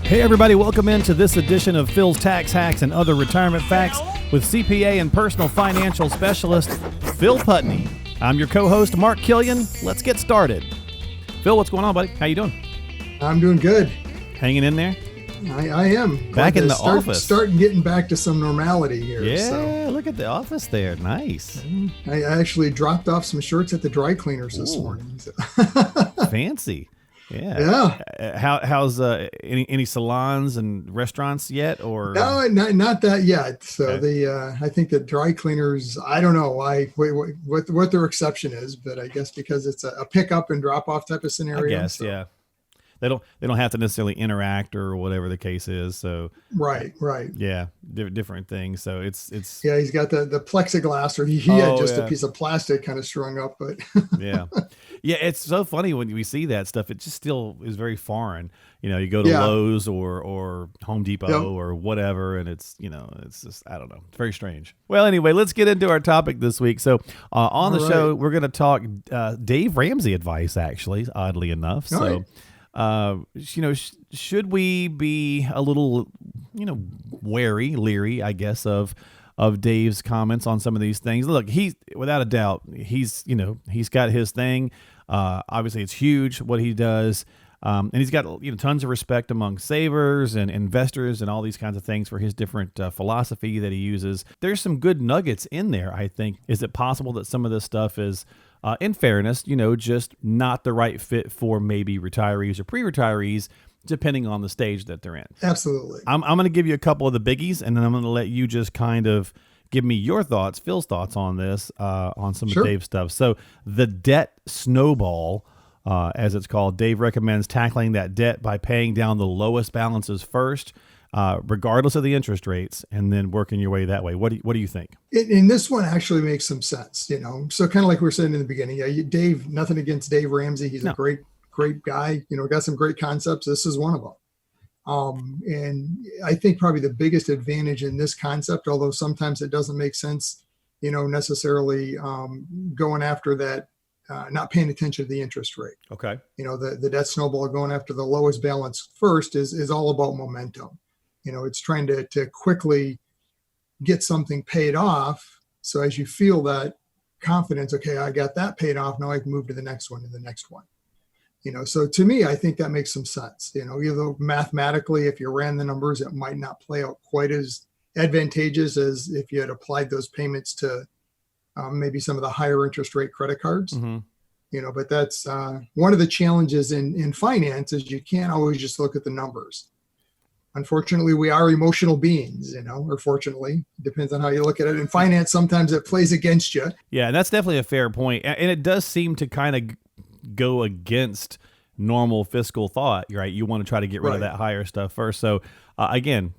Hey everybody, welcome into this edition of Phil's Tax Hacks and Other Retirement Facts with CPA and personal financial specialist Phil Putney. I'm your co-host Mark Killian. Let's get started. Phil, what's going on, buddy? How you doing? I'm doing good. Hanging in there? I am. Back in the office. Starting getting back to some normality here. Yeah, look at the office there. Nice. I actually dropped off some shirts at the dry cleaners this morning. So. Fancy. Yeah. How's any salons and restaurants yet, or no, not that yet. So okay. I think the dry cleaners, I don't know what their exception is, but I guess because it's a pick up and drop off type of scenario. I guess, so. Yeah. They don't have to necessarily interact or whatever the case is. So right. Yeah, different things. So it's yeah. He's got the plexiglass, or he had just a piece of plastic kind of strung up, but yeah. It's so funny when we see that stuff. It just still is very foreign. You know, you go to Lowe's or Home Depot or whatever, and it's just, I don't know. It's very strange. Well, anyway, let's get into our topic this week. So on the show, we're going to talk Dave Ramsey advice, actually, oddly enough. So. Should we be a little, leery, I guess, of Dave's comments on some of these things? Look, he's without a doubt, he's got his thing. Obviously, it's huge what he does, and he's got tons of respect among savers and investors and all these kinds of things for his different philosophy that he uses. There's some good nuggets in there, I think. Is it possible that some of this stuff is, in fairness, just not the right fit for maybe retirees or pre-retirees, depending on the stage that they're in? Absolutely. I'm going to give you a couple of the biggies, and then I'm going to let you just kind of give me your thoughts, Phil's thoughts on this, on some of Dave's stuff. So the debt snowball, as it's called, Dave recommends tackling that debt by paying down the lowest balances first, regardless of the interest rates, and then working your way that way. What do you think? And this one actually makes some sense, So kind of like we were saying in the beginning, Dave, nothing against Dave Ramsey. He's a great guy, got some great concepts. This is one of them. And I think probably the biggest advantage in this concept, although sometimes it doesn't make sense, necessarily going after that, not paying attention to the interest rate. Okay. The debt snowball, going after the lowest balance first is all about momentum. It's trying to quickly get something paid off. So as you feel that confidence, okay, I got that paid off. Now I can move to the next one and the next one. So to me, I think that makes some sense. Either mathematically, if you ran the numbers, it might not play out quite as advantageous as if you had applied those payments to maybe some of the higher interest rate credit cards. Mm-hmm. But that's one of the challenges in finance is you can't always just look at the numbers. Unfortunately, we are emotional beings, or fortunately, depends on how you look at it. In finance, sometimes it plays against you. Yeah, and that's definitely a fair point. And it does seem to kind of go against normal fiscal thought, right? You want to try to get rid of that higher stuff first. So again,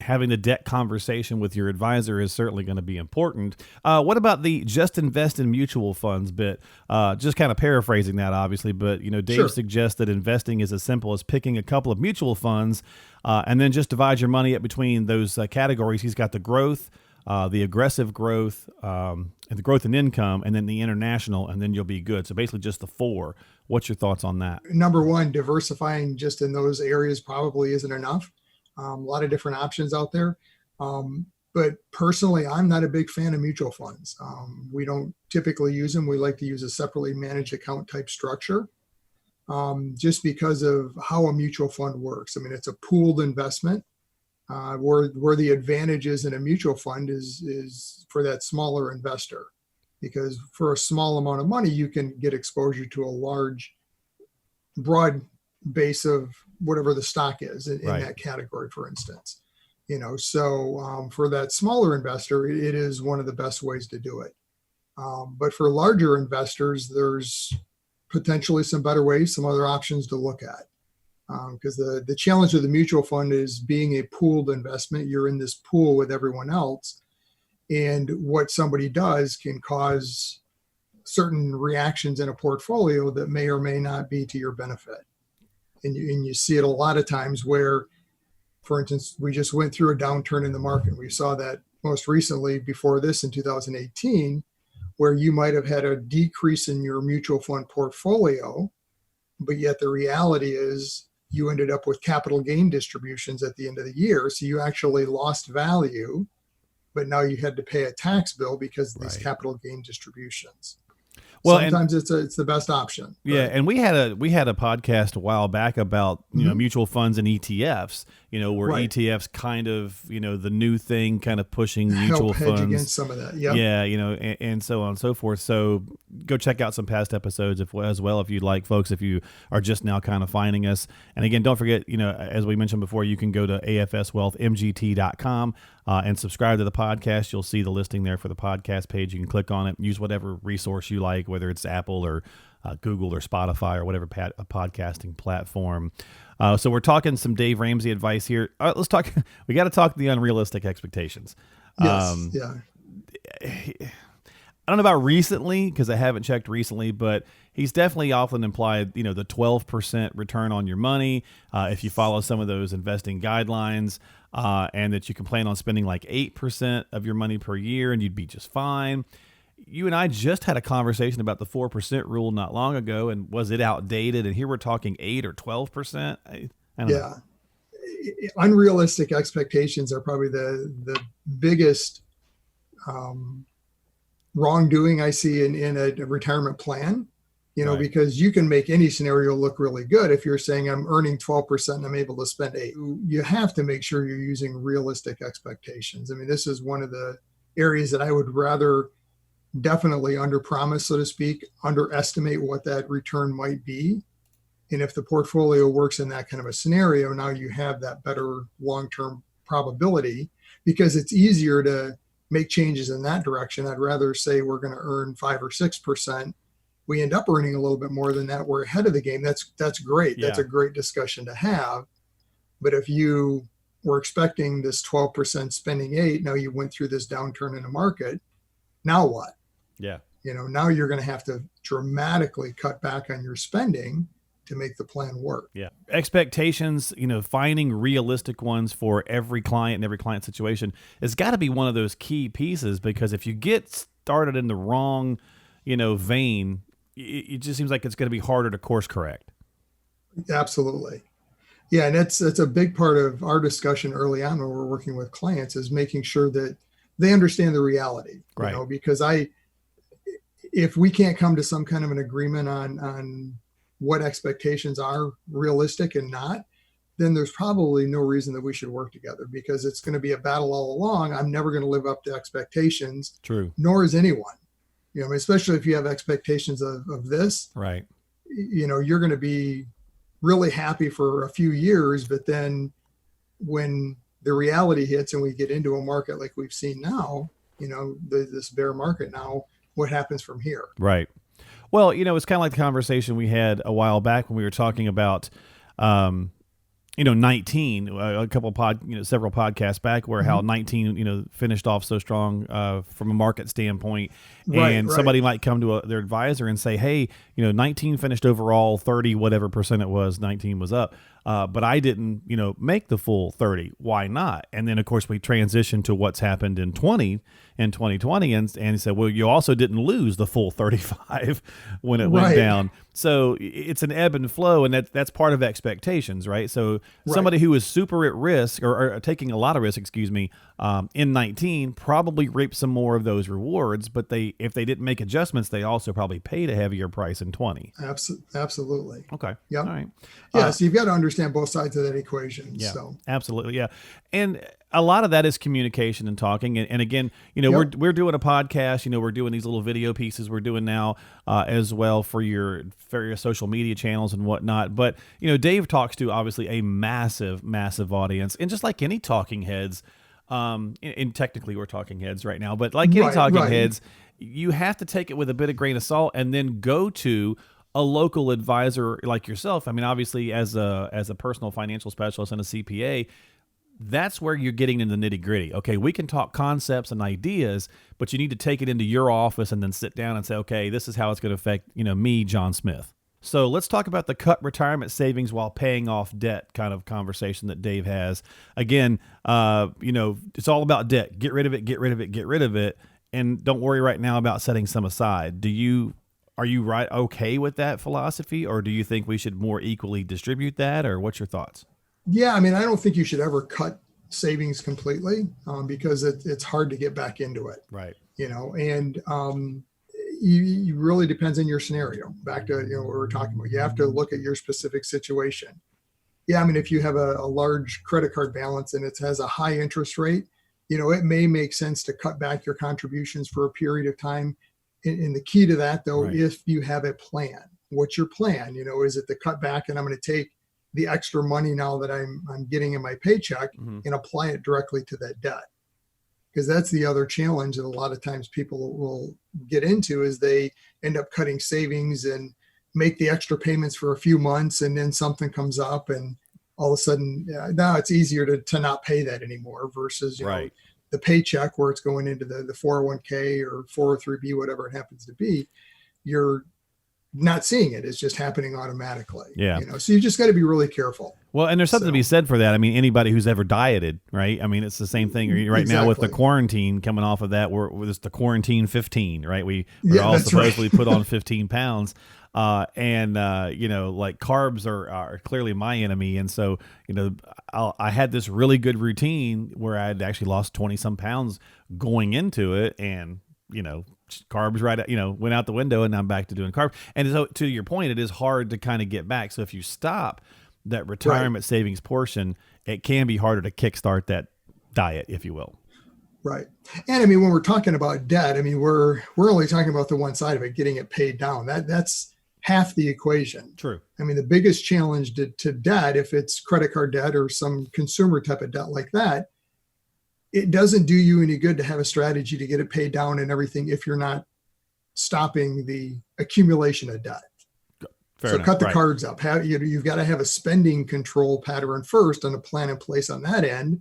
having the debt conversation with your advisor is certainly going to be important. What about the just invest in mutual funds bit? Just kind of paraphrasing that, obviously, but Dave suggests that investing is as simple as picking a couple of mutual funds and then just divide your money up between those categories. He's got the growth, the aggressive growth, and the growth in income, and then the international, and then you'll be good. So basically just the four. What's your thoughts on that? Number one, diversifying just in those areas probably isn't enough. A lot of different options out there. But personally, I'm not a big fan of mutual funds. We don't typically use them. We like to use a separately managed account type structure just because of how a mutual fund works. I mean, it's a pooled investment. Where the advantages in a mutual fund is for that smaller investor, because for a small amount of money, you can get exposure to a large, broad base of whatever the stock is in that category, for instance. So for that smaller investor, it is one of the best ways to do it. But for larger investors, there's potentially some better ways, some other options to look at. Because the challenge of the mutual fund is being a pooled investment. You're in this pool with everyone else. And what somebody does can cause certain reactions in a portfolio that may or may not be to your benefit. And you see it a lot of times where, for instance, we just went through a downturn in the market. We saw that most recently before this in 2018, where you might have had a decrease in your mutual fund portfolio, but yet the reality is you ended up with capital gain distributions at the end of the year. So you actually lost value, but now you had to pay a tax bill because of these capital gain distributions. Well, sometimes it's the best option. Yeah, and we had a podcast a while back about mutual funds and ETFs. Where ETFs kind of the new thing, kind of pushing mutual hedge funds against some of that. Yep. Yeah, and so on and so forth. So go check out some past episodes as well if you'd like, folks. If you are just now kind of finding us, and again, don't forget, as we mentioned before, you can go to afswealthmgt.com. And subscribe to the podcast. You'll see the listing there for the podcast page. You can click on it, use whatever resource you like, whether it's Apple or Google or Spotify or whatever podcasting platform. So we're talking some Dave Ramsey advice here. All right, let's talk. We got to talk the unrealistic expectations. Yes. Yeah. I don't know about recently because I haven't checked recently, but he's definitely often implied, the 12% return on your money if you follow some of those investing guidelines. And that you can plan on spending like 8% of your money per year and you'd be just fine. You and I just had a conversation about the 4% rule not long ago, and was it outdated? And here we're talking 8 or 12%. I don't know. Unrealistic expectations are probably the biggest wrongdoing I see in a retirement plan. Because you can make any scenario look really good. If you're saying I'm earning 12% and I'm able to spend 8, you have to make sure you're using realistic expectations. I mean, this is one of the areas that I would rather definitely under promise, so to speak, underestimate what that return might be. And if the portfolio works in that kind of a scenario, now you have that better long-term probability because it's easier to make changes in that direction. I'd rather say we're going to earn 5 or 6%. We end up earning a little bit more than that. We're ahead of the game. That's great. Yeah. That's a great discussion to have. But if you were expecting this 12% spending 8, now you went through this downturn in the market. Now what? Yeah. Now you're going to have to dramatically cut back on your spending to make the plan work. Yeah. Expectations, finding realistic ones for every client and every client situation has got to be one of those key pieces, because if you get started in the wrong, vein, it just seems like it's going to be harder to course correct. Absolutely. Yeah. And that's a big part of our discussion early on when we're working with clients, is making sure that they understand the reality, right? Because if we can't come to some kind of an agreement on what expectations are realistic and not, then there's probably no reason that we should work together, because it's going to be a battle all along. I'm never going to live up to expectations. True. Nor is anyone. Especially if you have expectations of this, right? You're going to be really happy for a few years, but then when the reality hits and we get into a market like we've seen now, this bear market now, what happens from here? Right. Well, it's kind of like the conversation we had a while back when we were talking about, 19, several podcasts back, where how 19, finished off so strong from a market standpoint. And somebody might come to their advisor and say, hey, 19 finished overall 30, whatever percent it was, 19 was up. But I didn't, make the full 30. Why not? And then, of course, we transitioned to what's happened in 2020. And he said, well, you also didn't lose the full 35 when it went down. So it's an ebb and flow, and that's part of expectations, right? So somebody who is super at risk or taking a lot of risk, in 19 probably reaped some more of those rewards, but if they didn't make adjustments, they also probably paid a heavier price in 20. Absolutely. Okay. Yeah. All right. Yeah. So you've got to understand both sides of that equation. Yeah. So. Absolutely. Yeah. And a lot of that is communication and talking. And again, we're doing a podcast, we're doing these little video pieces we're doing now as well for your social media channels and whatnot. But, Dave talks to obviously a massive, massive audience. And just like any talking heads, and technically we're talking heads right now, but like any talking heads, you have to take it with a bit of grain of salt and then go to a local advisor like yourself. I mean, obviously as a personal financial specialist and a CPA, that's where you're getting into the nitty gritty. Okay, we can talk concepts and ideas, but you need to take it into your office and then sit down and say, okay, this is how it's going to affect, me, John Smith. So let's talk about the cut retirement savings while paying off debt kind of conversation that Dave has. Again, it's all about debt. Get rid of it, get rid of it, get rid of it. And don't worry right now about setting some aside. Do you are you okay with that philosophy, or do you think we should more equally distribute that, or what's your thoughts? Yeah, I mean, I don't think you should ever cut savings completely, because it's hard to get back into it. Right. And you really depends on your scenario. Back to what we were talking about. You have to look at your specific situation. Yeah, I mean, if you have a large credit card balance and it has a high interest rate, it may make sense to cut back your contributions for a period of time. And the key to that, though, Right. if you have a plan, what's your plan? Is it to cut back and I'm going to take the extra money now that I'm getting in my paycheck and apply it directly to that debt? Because that's the other challenge that a lot of times people will get into, is they end up cutting savings and make the extra payments for a few months, and then something comes up and all of a sudden now it's easier to not pay that anymore versus Right. the paycheck where it's going into the 401k or 403b, whatever it happens to be. You're not seeing it. It's just happening automatically. Yeah. So you just got to be really careful. Well, and there's something to be said for that. I mean, anybody who's ever dieted, right? I mean, it's the same thing right now with the quarantine coming off of that. It's the quarantine 15, right? We're all supposedly put on 15 pounds. Like carbs are clearly my enemy. And so, I had this really good routine where I had actually lost 20 some pounds going into it. And, carbs went out the window, and I'm back to doing carbs. And so to your point, it is hard to kind of get back. So if you stop that retirement savings portion, it can be harder to kickstart that diet, if you will. Right. And I mean, when we're talking about debt, I mean, we're only talking about the one side of it, getting it paid down. That's half the equation. True. I mean, the biggest challenge to debt, if it's credit card debt or some consumer type of debt like that, it doesn't do you any good to have a strategy to get it paid down and everything if you're not stopping the accumulation of debt. Fair so enough. Cut the Right. cards up. You've got to have a spending control pattern first and a plan in place on that end,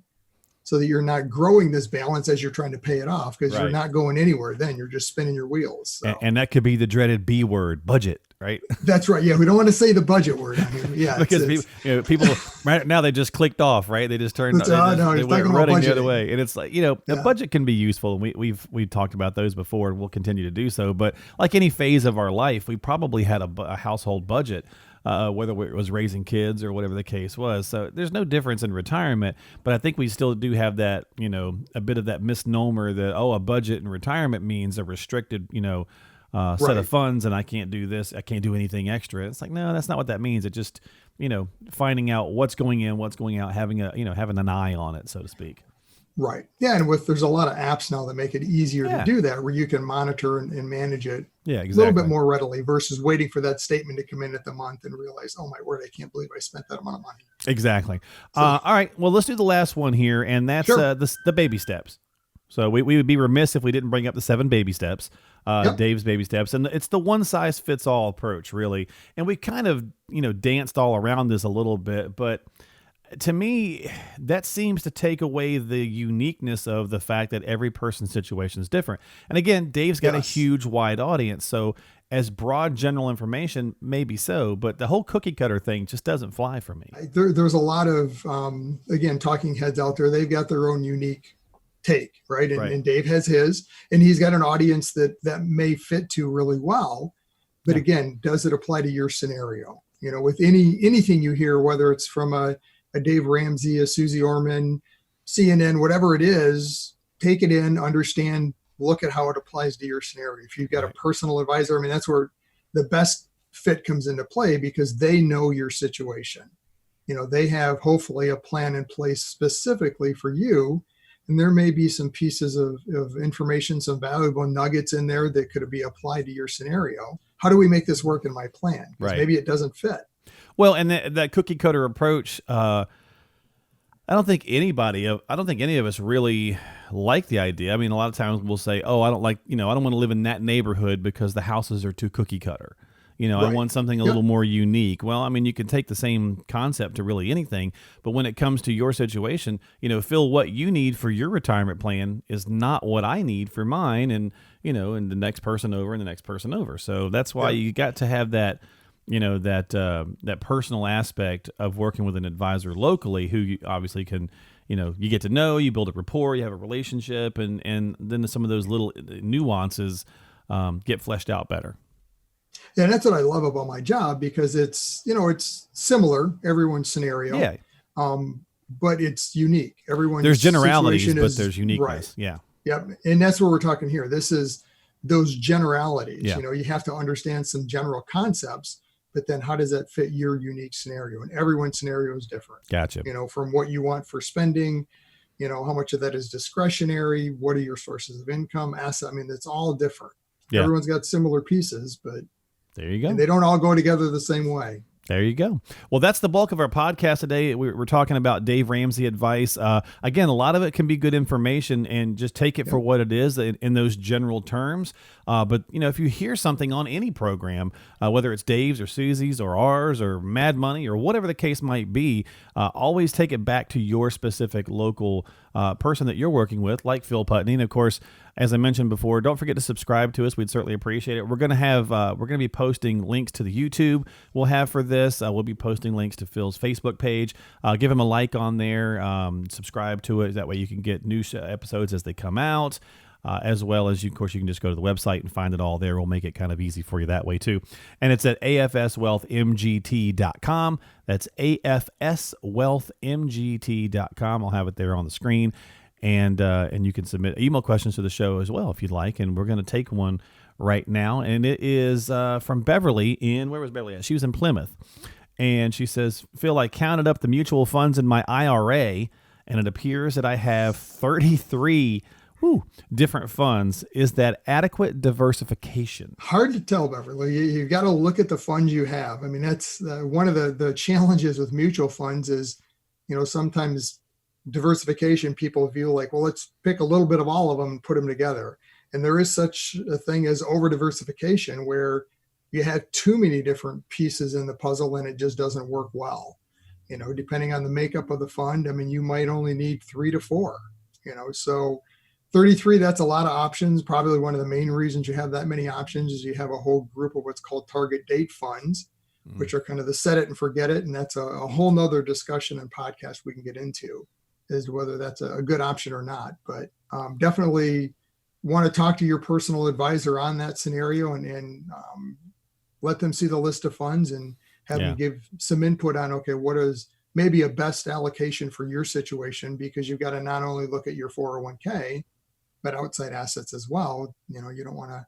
so that you're not growing this balance as you're trying to pay it off, because Right. you're not going anywhere. Then you're just spinning your wheels. So. And that could be the dreaded B word, budget, right? That's right. Yeah, we don't want to say the budget word. I mean, yeah, because people right now, they just clicked off, right? They just turned. They went running the other way, and it's like the budget can be useful. And we've talked about those before, and we'll continue to do so. But like any phase of our life, we probably had a household budget. Whether it was raising kids or whatever the case was. So there's no difference in retirement, but I think we still do have that, a bit of that misnomer that, a budget in retirement means a restricted, set of funds, and I can't do this. I can't do anything extra. It's like, no, that's not what that means. It just, finding out what's going in, what's going out, having an eye on it, so to speak. Right. Yeah. And there's a lot of apps now that make it easier to do that, where you can monitor and manage it a little bit more readily versus waiting for that statement to come in at the month and realize, oh my word, I can't believe I spent that amount of money. Exactly. So, all right. Well, let's do the last one here, and that's the baby steps. So we would be remiss if we didn't bring up the 7 baby steps, Dave's baby steps. And it's the one size fits all approach, really. And we kind of, danced all around this a little bit, but to me, that seems to take away the uniqueness of the fact that every person's situation is different. And again, Dave's got a huge, wide audience. So as broad general information, maybe so, but the whole cookie cutter thing just doesn't fly for me. There's a lot of, again, talking heads out there. They've got their own unique take, right? And Dave has his, and he's got an audience that may fit to really well. But again, does it apply to your scenario? With anything you hear, whether it's from a Dave Ramsey, a Susie Orman, CNN, whatever it is, take it in, understand, look at how it applies to your scenario. If you've got a personal advisor, I mean, that's where the best fit comes into play, because they know your situation. They have hopefully a plan in place specifically for you. And there may be some pieces of information, some valuable nuggets in there that could be applied to your scennario. How do we make this work in my plan? Because maybe it doesn't fit. Well, and that cookie cutter approach, I don't think any of us really like the idea. I mean, a lot of times we'll say, I don't want to live in that neighborhood because the houses are too cookie cutter. I want something a little more unique. Well, I mean, you can take the same concept to really anything, but when it comes to your situation, Phil, what you need for your retirement plan is not what I need for mine, and and the next person over and the next person over. So that's why you got to have that, that personal aspect of working with an advisor locally, who you obviously can, you get to know, you build a rapport, you have a relationship, and then some of those little nuances get fleshed out better. And that's what I love about my job, because it's, it's similar, everyone's scenario. Yeah. But it's unique. Everyone's there's generalities, situation but there's uniqueness. Right. Yeah. Yep. And that's what we're talking here. This is those generalities. Yeah. You have to understand some general concepts, but then how does that fit your unique scenario? And everyone's scenario is different. Gotcha. From what you want for spending, how much of that is discretionary? What are your sources of income, asset? I mean, it's all different. Yeah. Everyone's got similar pieces, but there you go. They don't all go together the same way. There you go. Well, that's the bulk of our podcast today. We're talking about Dave Ramsey advice. Again, a lot of it can be good information, and just take it for what it is in those general terms. But, if you hear something on any program, whether it's Dave's or Susie's or ours or Mad Money or whatever the case might be, always take it back to your specific local person that you're working with, like Phil Putney. And of course, as I mentioned before, don't forget to subscribe to us. We'd certainly appreciate it. We're going to be posting links to the YouTube we'll have for this. We'll be posting links to Phil's Facebook page. Give him a like on there. Subscribe to it. That way you can get new episodes as they come out. As well as, of course, you can just go to the website and find it all there. We'll make it kind of easy for you that way, too. And it's at afswealthmgt.com. That's afswealthmgt.com. I'll have it there on the screen. And you can submit email questions to the show as well if you'd like. And we're going to take one right now. And it is from Beverly where was Beverly at? She was in Plymouth. And she says, Phil, I counted up the mutual funds in my IRA, and it appears that I have 33 different funds. Is that adequate diversification? Hard to tell, Beverly. You've got to look at the funds you have. I mean, that's one of the challenges with mutual funds is, sometimes diversification people view like, well, let's pick a little bit of all of them and put them together. And there is such a thing as over diversification, where you have too many different pieces in the puzzle and it just doesn't work well. Depending on the makeup of the fund, I mean, you might only need 3 to 4, so 33, that's a lot of options. Probably one of the main reasons you have that many options is you have a whole group of what's called target date funds, which are kind of the set it and forget it. And that's a whole nother discussion and podcast we can get into as to whether that's a good option or not. But definitely want to talk to your personal advisor on that scenario and let them see the list of funds and have them give some input on, okay, what is maybe a best allocation for your situation, because you've got to not only look at your 401k, but outside assets as well. You don't want to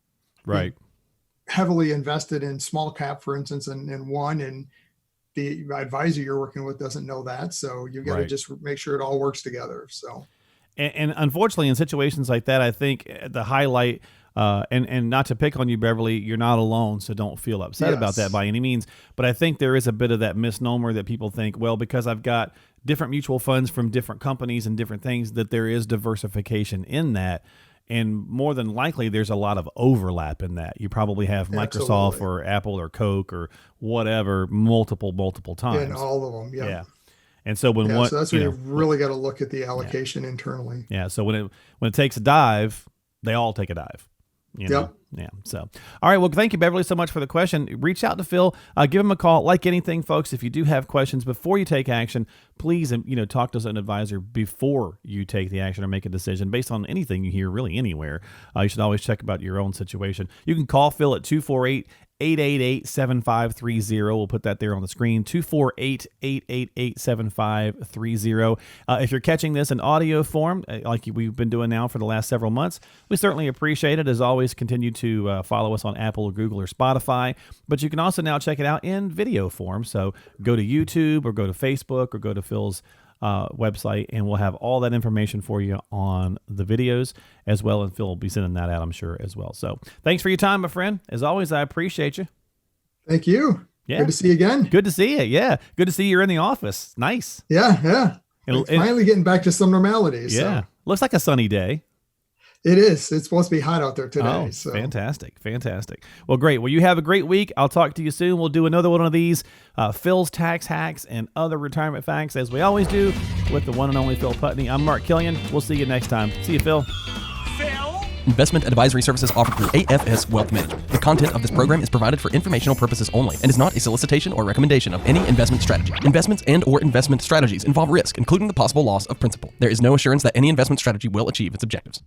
be heavily invested in small cap, for instance, in one, and the advisor you're working with doesn't know that. So you've got to just make sure it all works together. So, and unfortunately, in situations like that, I think the highlight, and not to pick on you, Beverly, you're not alone, so don't feel upset about that by any means. But I think there is a bit of that misnomer that people think, well, because I've got different mutual funds from different companies and different things, that there is diversification in that. And more than likely, there's a lot of overlap in that. You probably have Microsoft or Apple or Coke or whatever multiple times. In all of them, yeah. And so so that's when you really got to look at the allocation internally. Yeah. So when it takes a dive, they all take a dive. Yeah. So, all right. Well, thank you, Beverly, so much for the question. Reach out to Phil. Give him a call. Like anything, folks, if you do have questions before you take action, please, talk to us an advisor before you take the action or make a decision based on anything you hear, really anywhere. You should always check about your own situation. You can call Phil at 248-888-7530. We'll put that there on the screen, 248-888-7530. If you're catching this in audio form, like we've been doing now for the last several months, we certainly appreciate it. As always, continue to follow us on Apple or Google or Spotify. But you can also now check it out in video form. So go to YouTube or go to Facebook or go to Phil's website, and we'll have all that information for you on the videos as well. And Phil will be sending that out, I'm sure, as well. So thanks for your time, my friend. As always, I appreciate you. Thank you. Yeah. Good to see you again. Good to see you. Yeah. Good to see you're in the office. Nice. Yeah. Finally getting back to some normality. Yeah. So. Looks like a sunny day. It is. It's supposed to be hot out there today. Oh, so. Fantastic. Well, great. Well, you have a great week. I'll talk to you soon. We'll do another one of these Phil's tax hacks and other retirement facts, as we always do with the one and only Phil Putney. I'm Mark Killian. We'll see you next time. See you, Phil. Investment advisory services offered through AFS Wealth Management. The content of this program is provided for informational purposes only and is not a solicitation or recommendation of any investment strategy. Investments and/or investment strategies involve risk, including the possible loss of principal. There is no assurance that any investment strategy will achieve its objectives.